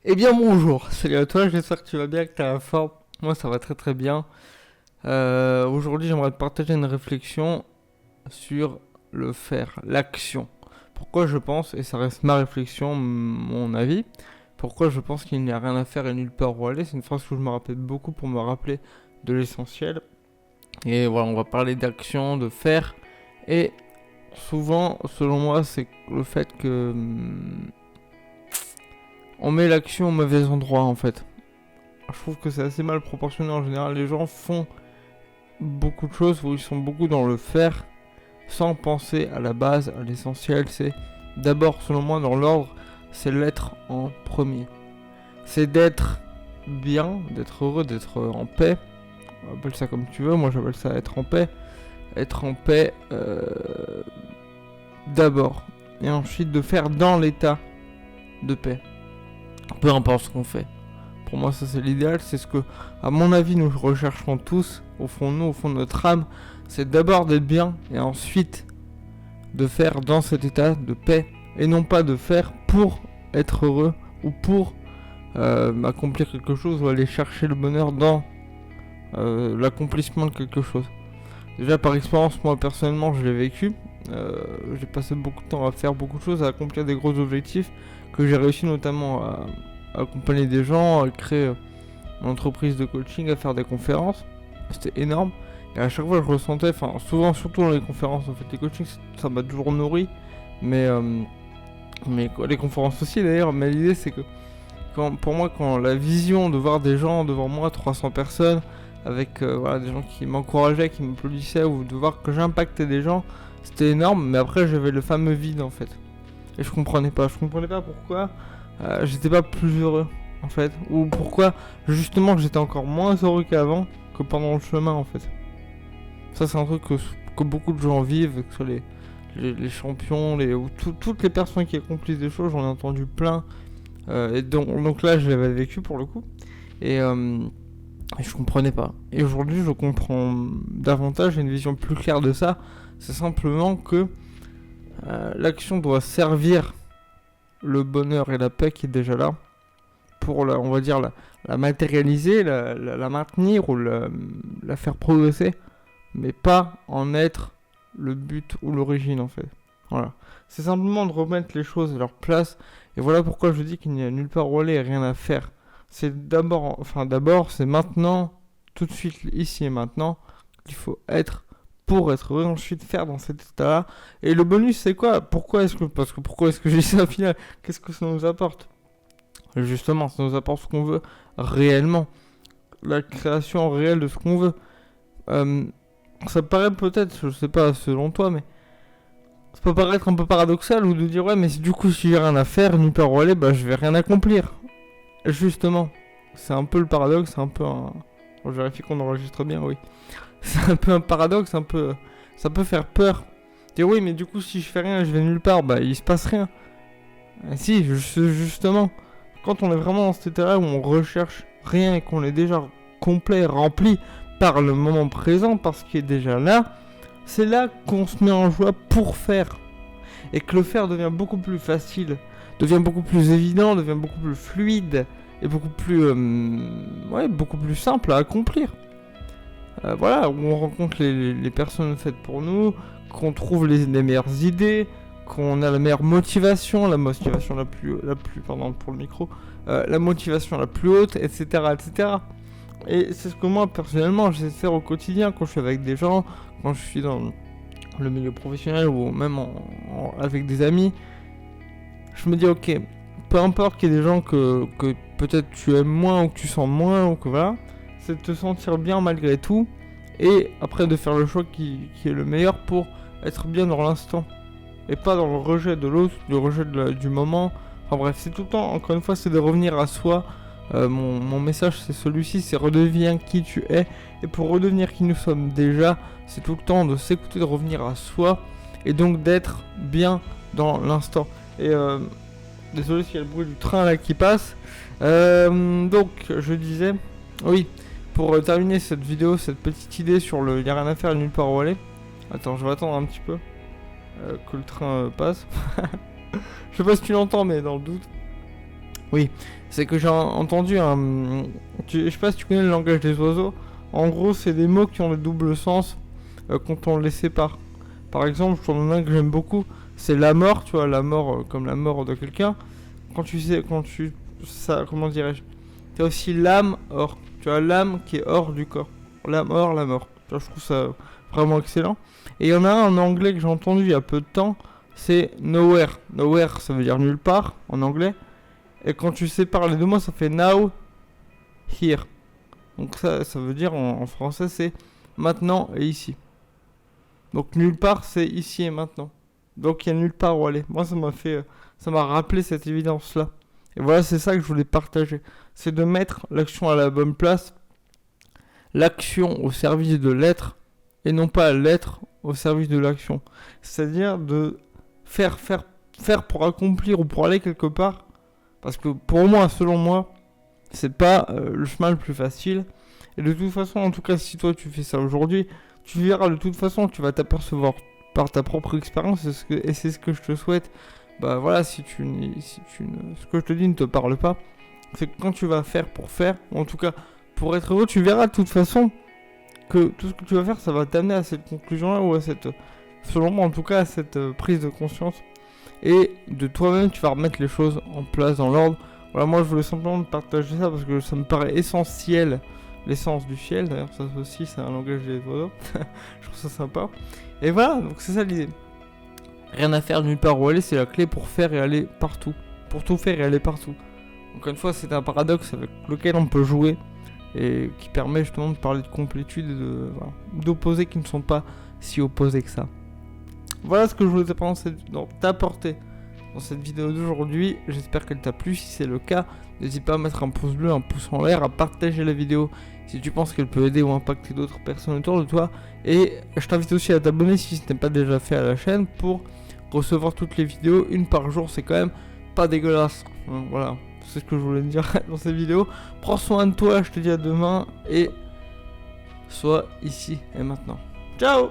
Eh bien bonjour, salut à toi, j'espère que tu vas bien, que tu as la forme. Moi ça va très très bien. Aujourd'hui j'aimerais te partager une réflexion sur le faire, l'action. Pourquoi je pense, et ça reste ma réflexion, mon avis, pourquoi je pense qu'il n'y a rien à faire et nulle part où aller. C'est une phrase que je me rappelle beaucoup pour me rappeler de l'essentiel. Et voilà, on va parler d'action, de faire. Et souvent, selon moi, c'est le fait que on met l'action au mauvais endroit en fait. Je trouve que c'est assez mal proportionné en général. Les gens font beaucoup de choses où ils sont beaucoup dans le faire sans penser à la base, à l'essentiel. C'est d'abord, selon moi, dans l'ordre, c'est l'être en premier. C'est d'être bien, d'être heureux, d'être en paix. On appelle ça comme tu veux, moi j'appelle ça être en paix. Être en paix d'abord. Et ensuite de faire dans l'état de paix. Peu importe ce qu'on fait. Pour moi, ça c'est l'idéal, c'est ce que, à mon avis, nous recherchons tous, au fond de nous, au fond de notre âme. C'est d'abord d'être bien et ensuite de faire dans cet état de paix et non pas de faire pour être heureux ou pour accomplir quelque chose ou aller chercher le bonheur dans l'accomplissement de quelque chose. Déjà par expérience, moi personnellement, je l'ai vécu. J'ai passé beaucoup de temps à faire beaucoup de choses, à accomplir des gros objectifs que j'ai réussi notamment à accompagner des gens, à créer une entreprise de coaching, à faire des conférences. C'était énorme. Et à chaque fois, je ressentais, enfin, souvent, surtout dans les conférences, en fait, les coachings, ça m'a toujours nourri. Mais les conférences aussi, d'ailleurs. Mais l'idée, c'est que, pour moi, quand la vision de voir des gens devant moi, 300 personnes, avec voilà, des gens qui m'encourageaient, qui m'applaudissaient, ou de voir que j'impactais des gens, c'était énorme. Mais après, j'avais le fameux vide, en fait. Et je comprenais pas. Je comprenais pas pourquoi j'étais pas plus heureux en fait, ou pourquoi justement que j'étais encore moins heureux qu'avant, que pendant le chemin en fait. Ça c'est un truc que beaucoup de gens vivent, que ce soit les champions, ou toutes les personnes qui accomplissent des choses, j'en ai entendu plein. Et donc là je l'avais vécu pour le coup, et je comprenais pas. Et aujourd'hui je comprends davantage, j'ai une vision plus claire de ça. C'est simplement que l'action doit servir le bonheur et la paix qui est déjà là, pour on va dire la matérialiser, la maintenir ou la faire progresser, mais pas en être le but ou l'origine en fait. Voilà. C'est simplement de remettre les choses à leur place, et voilà pourquoi je dis qu'il n'y a nulle part où aller et rien à faire. C'est d'abord, c'est maintenant, tout de suite, ici et maintenant, qu'il faut être pour être heureux, ensuite faire dans cet état-là. Et le bonus, c'est quoi? Pourquoi est-ce que j'ai ça au final? Qu'est-ce que ça nous apporte? Justement, ça nous apporte ce qu'on veut réellement. La création réelle de ce qu'on veut. Euh, Ça paraît peut-être, je sais pas selon toi, mais ça peut paraître un peu paradoxal ou de dire ouais, mais du coup, si j'ai rien à faire, nulle part où aller, bah je vais rien accomplir. Justement, c'est un peu le paradoxe, c'est un peu un. Bon, je vérifie qu'on enregistre bien, oui. C'est un peu un paradoxe, un peu. Ça peut faire peur. Dire oui, mais du coup, si je fais rien, je vais nulle part, bah il se passe rien. Si, justement. Quand on est vraiment dans cet état-là où on recherche rien et qu'on est déjà complet, rempli par le moment présent, par ce qui est déjà là, c'est là qu'on se met en joie pour faire. Et que le faire devient beaucoup plus facile, devient beaucoup plus évident, devient beaucoup plus fluide et beaucoup plus, beaucoup plus simple à accomplir. Voilà, où on rencontre les personnes faites pour nous, qu'on trouve les meilleures idées, qu'on a la meilleure motivation, la motivation pardon pour le micro, la motivation la plus haute, etc., etc. Et c'est ce que moi personnellement j'essaie de faire au quotidien quand je suis avec des gens, quand je suis dans le milieu professionnel ou même avec des amis. Je me dis ok, peu importe qu'il y ait des gens que peut-être tu aimes moins ou que tu sens moins ou que voilà, c'est de te sentir bien malgré tout et après de faire le choix qui est le meilleur pour être bien dans l'instant et pas dans le rejet de l'autre, le rejet du moment. Enfin bref, c'est tout le temps, encore une fois, c'est de revenir à soi. Mon message c'est celui-ci, c'est redeviens qui tu es. Et pour redevenir qui nous sommes déjà, c'est tout le temps de s'écouter, de revenir à soi et donc d'être bien dans l'instant. Et désolé s'il y a le bruit du train là qui passe. Donc je disais, oui, pour terminer cette vidéo, cette petite idée sur le y'a rien à faire nulle part où aller. Attends, je vais attendre un petit peu que le train passe. Je sais pas si tu l'entends, mais dans le doute. Oui, c'est que j'ai entendu un... je sais pas si tu connais le langage des oiseaux. En gros, c'est des mots qui ont le double sens quand on les sépare. Par exemple, j'en ai un que j'aime beaucoup, c'est la mort, tu vois, la mort comme la mort de quelqu'un. Ça, comment dirais-je? T'as aussi l'âme hors. Tu vois, l'âme qui est hors du corps. L'âme hors, la mort. Tu vois, je trouve ça vraiment excellent. Et il y en a un en anglais que j'ai entendu il y a peu de temps, c'est nowhere. Nowhere, ça veut dire nulle part en anglais. Et quand tu sépares les deux mots, ça fait now, here. Donc ça veut dire en français, c'est maintenant et ici. Donc nulle part, c'est ici et maintenant. Donc il y a nulle part où aller. Moi, ça m'a rappelé cette évidence-là. Et voilà, c'est ça que je voulais partager. C'est de mettre l'action à la bonne place, l'action au service de l'être, et non pas l'être au service de l'action. C'est-à-dire de faire pour accomplir ou pour aller quelque part. Parce que pour moi, selon moi, c'est pas le chemin le plus facile. Et de toute façon, en tout cas, si toi tu fais ça aujourd'hui, tu verras de toute façon, tu vas t'apercevoir par ta propre expérience, et c'est ce que je te souhaite. Bah voilà, ce que je te dis ne te parle pas, c'est que quand tu vas faire pour faire, ou en tout cas pour être heureux, tu verras de toute façon que tout ce que tu vas faire, ça va t'amener à cette conclusion-là, ou à cette, selon moi en tout cas, à cette prise de conscience. Et de toi-même, tu vas remettre les choses en place, dans l'ordre. Voilà, moi je voulais simplement te partager ça parce que ça me paraît essentiel. L'essence du ciel, d'ailleurs, ça aussi, c'est un langage des oiseaux. Je trouve ça sympa. Et voilà, donc c'est ça l'idée. Rien à faire, nulle part où aller, c'est la clé pour faire et aller partout. Pour tout faire et aller partout. Encore une fois, c'est un paradoxe avec lequel on peut jouer et qui permet justement de parler de complétude et d'opposés qui ne sont pas si opposés que ça. Voilà ce que je voulais t'apporter dans cette vidéo d'aujourd'hui. J'espère qu'elle t'a plu. Si c'est le cas, n'hésite pas à mettre un pouce bleu, un pouce en l'air, à partager la vidéo si tu penses qu'elle peut aider ou impacter d'autres personnes autour de toi. Et je t'invite aussi à t'abonner si ce n'est pas déjà fait à la chaîne pour recevoir toutes les vidéos. Une par jour, c'est quand même pas dégueulasse. Voilà, c'est ce que je voulais te dire dans cette vidéo. Prends soin de toi, je te dis à demain et sois ici et maintenant. Ciao!